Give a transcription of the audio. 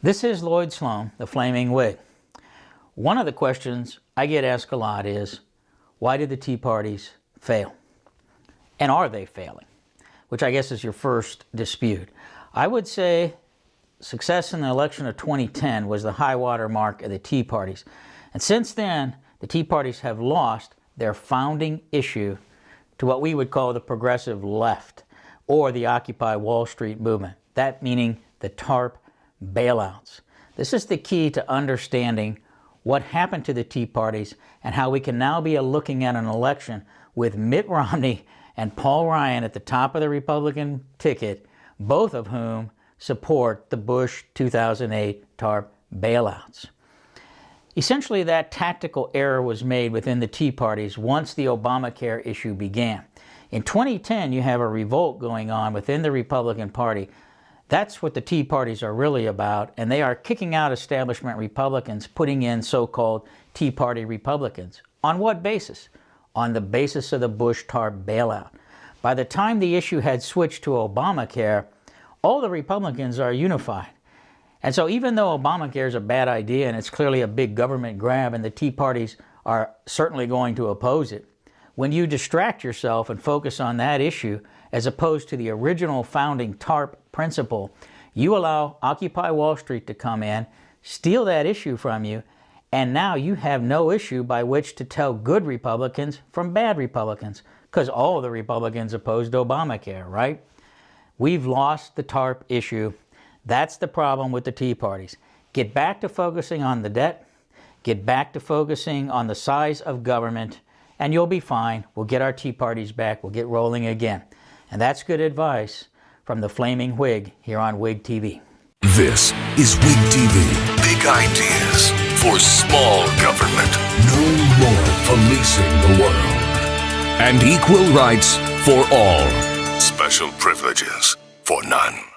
This is Lloyd Sloan, the Flaming Whig. One of the questions I get asked a lot is, why did the Tea Parties fail? And are they failing? Which I guess is your first dispute. I would say success in the election of 2010 was the high water mark of the Tea Parties. And since then, the Tea Parties have lost their founding issue to what we would call the progressive left, or the Occupy Wall Street movement. That meaning the TARP bailouts. This is the key to understanding what happened to the Tea Parties and how we can now be looking at an election with Mitt Romney and Paul Ryan at the top of the Republican ticket, both of whom support the Bush 2008 TARP bailouts. Essentially, that tactical error was made within the Tea Parties once the Obamacare issue began. In 2010, you have a revolt going on within the Republican Party. That's what the Tea Parties are really about, and they are kicking out establishment Republicans, putting in so-called Tea Party Republicans. On what basis? On the basis of the Bush TARP bailout. By the time the issue had switched to Obamacare, all the Republicans are unified. And so even though Obamacare is a bad idea and it's clearly a big government grab and the Tea Parties are certainly going to oppose it, when you distract yourself and focus on that issue as opposed to the original founding TARP principle, you allow Occupy Wall Street to come in, steal that issue from you, and now you have no issue by which to tell good Republicans from bad Republicans, because all of the Republicans opposed Obamacare, right? We've lost the TARP issue. That's the problem with the Tea Parties. Get back to focusing on the debt, get back to focusing on the size of government, and you'll be fine. We'll get our Tea Parties back. We'll get rolling again. And that's good advice from the Flaming Whig here on Whig TV. This is Whig TV. Big ideas for small government. No more policing the world. And equal rights for all. Special privileges for none.